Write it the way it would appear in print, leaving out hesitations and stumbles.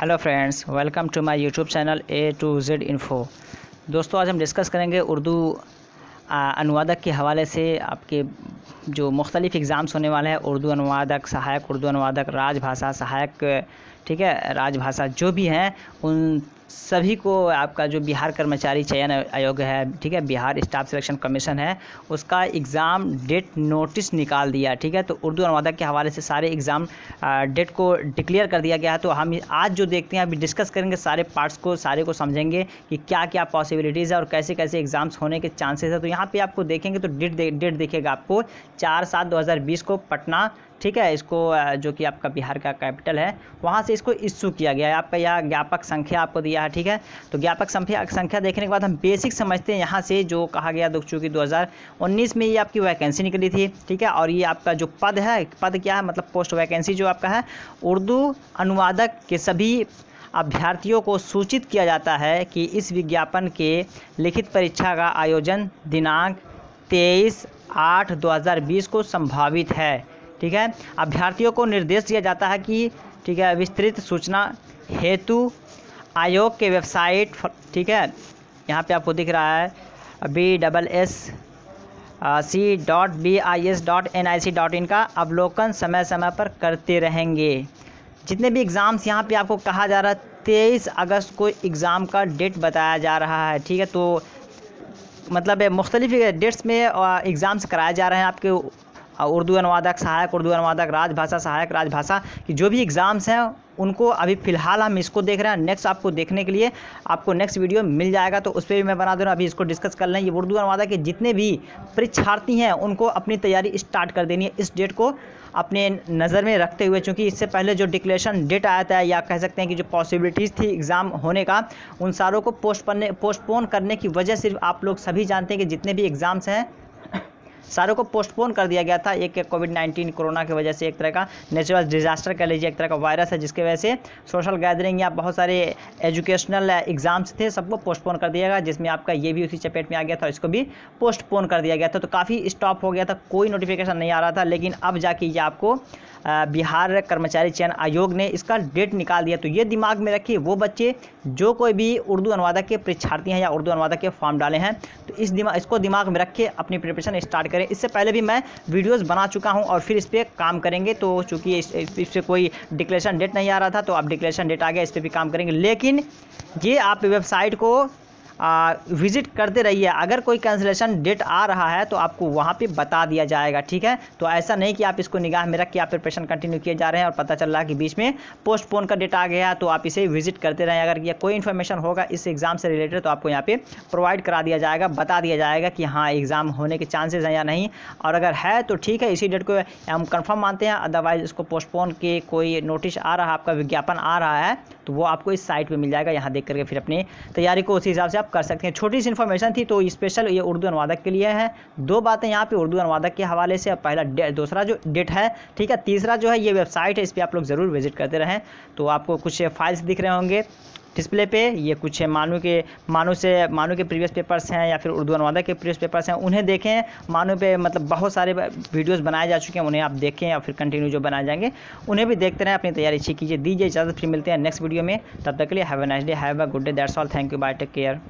Hello friends, welcome to my YouTube channel A to Z info. दोस्तों, आज हम discuss करेंगे उर्दू अनुवादक के हवाले से आपके जो मुख्तलिफ़ एग्ज़ाम्स होने वाले हैं। उर्दू अनुवादक सहायक, उर्दू अनुवादक राजभाषा सहायक, ठीक है, राजभाषा जो भी हैं उन सभी को आपका जो बिहार कर्मचारी चयन आयोग है, ठीक है, बिहार स्टाफ सिलेक्शन कमीशन है, उसका एग्ज़ाम डेट नोटिस निकाल दिया। ठीक है, तो उर्दू अनुवादक के हवाले से सारे एग्ज़ाम डेट को डिक्लेयर कर दिया गया है। तो हम आज जो देखते हैं अभी डिस्कस करेंगे सारे पार्ट्स को, सारे को समझेंगे कि क्या क्या पॉसिबिलिटीज़ है और कैसे कैसे एग्ज़ाम्स होने के चांसेस है। तो यहाँ पे आपको देखेंगे तो डेट दिखेगा आपको 4/7/2020 को पटना, ठीक है, इसको जो कि आपका बिहार का कैपिटल है, वहाँ से इसको इशू किया गया है। आपका यह ज्ञापक संख्या आपको दिया है। ठीक है, तो ज्ञापक संख्या देखने के बाद हम बेसिक समझते हैं यहाँ से जो कहा गया। चूँकि 2019 में ये आपकी वैकेंसी निकली थी, ठीक है, और ये आपका जो पद है, पद क्या है मतलब पोस्ट वैकेंसी जो आपका है, उर्दू अनुवादक के सभी अभ्यर्थियों को सूचित किया जाता है कि इस विज्ञापन के लिखित परीक्षा का आयोजन दिनांक 23/8/2020 को संभावित है। ठीक है, अभ्यर्थियों को निर्देश दिया जाता है कि, ठीक है, विस्तृत सूचना हेतु आयोग के वेबसाइट, ठीक है, यहाँ पे आपको दिख रहा है BSSC.bis.nic.in का अवलोकन समय समय पर करते रहेंगे। जितने भी एग्ज़ाम्स यहाँ पे आपको कहा जा रहा है 23 अगस्त को एग्ज़ाम का डेट बताया जा रहा है। ठीक है, तो मतलब मुख्तलिफ डेट्स में एग्ज़ाम्स कराए जा रहे हैं आपके उर्दू अनुवादक सहायक, उर्दू अनुवादक राजभाषा सहायक, राजभाषा की जो भी एग्ज़ाम्स हैं उनको अभी फ़िलहाल हम इसको देख रहे हैं। नेक्स्ट आपको देखने के लिए आपको नेक्स्ट वीडियो मिल जाएगा, तो उस पर भी मैं बना दूँगा। अभी इसको डिस्कस कर लें। ये उर्दू अनुवादक के जितने भी परीक्षार्थी हैं उनको अपनी तैयारी स्टार्ट कर देनी है इस डेट को अपने नज़र में रखते हुए, क्योंकि इससे पहले जो डिक्लेरेशन डेट आया था, या कह सकते हैं कि जो पॉसिबिलिटीज़ थी एग्ज़ाम होने का, उन सारों को पोस्टपोन करने की वजह सिर्फ आप लोग सभी जानते हैं कि जितने भी एग्ज़ाम्स हैं सारों को पोस्टपोन कर दिया गया था। एक कोविड-19 कोरोना की वजह से, एक तरह का नेचुरल डिज़ास्टर कह लीजिए, एक तरह का वायरस है जिसकी वजह से सोशल गैदरिंग या बहुत सारे एजुकेशनल एग्ज़ाम्स थे सबको पोस्टपोन कर दिया गया, जिसमें आपका ये भी उसी चपेट में आ गया था, इसको भी पोस्टपोन कर दिया गया था। तो काफ़ी स्टॉप हो गया था, कोई नोटिफिकेशन नहीं आ रहा था, लेकिन अब जाके ये आपको बिहार कर्मचारी चयन आयोग ने इसका डेट निकाल दिया। तो ये दिमाग में रखिए, वो बच्चे जो कोई भी उर्दू अनुवादक के परीक्षार्थी हैं या उर्दू अनुवादक के फॉर्म डाले हैं, तो इसको दिमाग में रख के अपनी प्रिपरेशन स्टार्ट करें। इससे पहले भी मैं वीडियोस बना चुका हूं और फिर इस पर काम करेंगे। तो चूँकि इस पर कोई डिक्लेरेशन डेट नहीं आ रहा था, तो अब डिक्लेरेशन डेट आ गया, इस पर भी काम करेंगे। लेकिन ये आप वेबसाइट को विज़िट करते रहिए। अगर कोई कैंसिलेशन डेट आ रहा है तो आपको वहाँ पे बता दिया जाएगा। ठीक है, तो ऐसा नहीं कि आप इसको निगाह में रख के आप प्रिपरेशन कंटिन्यू किए जा रहे हैं और पता चल रहा है कि बीच में पोस्टपोन का डेट आ गया, तो आप इसे विजिट करते रहें। अगर ये कोई इन्फॉर्मेशन होगा इस एग्ज़ाम से रिलेटेड तो आपको यहाँ पे प्रोवाइड करा दिया जाएगा, बता दिया जाएगा कि हाँ एग्ज़ाम होने के चांसेस हैं या नहीं, और अगर है तो ठीक है, इसी डेट को हम कंफर्म मानते हैं। अदरवाइज़ इसको पोस्टपोन के कोई नोटिस आ रहा है, आपका विज्ञापन आ रहा है, तो वो आपको इस साइट पर मिल जाएगा। यहाँ देख करके फिर अपनी तैयारी को उसी हिसाब से आप कर सकते हैं। छोटी सी इन्फॉर्मेशन थी तो स्पेशल ये उर्दू अनुवादक के लिए है। दो बातें यहाँ पे उर्दू अनुवादक के हवाले से, पहला दूसरा जो डेट है, ठीक है, तीसरा जो है ये वेबसाइट है, इस पर आप लोग ज़रूर विजिट करते रहें। तो आपको कुछ फाइल्स दिख रहे होंगे डिस्प्ले पे, ये कुछ मानू के प्रीवियस पेपर्स हैं या फिर उर्दू अनुवादक के प्रीवियस पेपर्स हैं, उन्हें देखें। मानू पे मतलब बहुत सारे वीडियोस बनाए जा चुके हैं, उन्हें आप देखें और फिर कंटिन्यू जो बनाए जाएंगे उन्हें भी देखते रहें, अपनी तैयारी अच्छी कीजिए। दीजिए इजाज़त, फिर मिलते हैं नेक्स्ट वीडियो में। तब तक के लिए have a nice day, have a good day, that's all, thank you, bye, take care.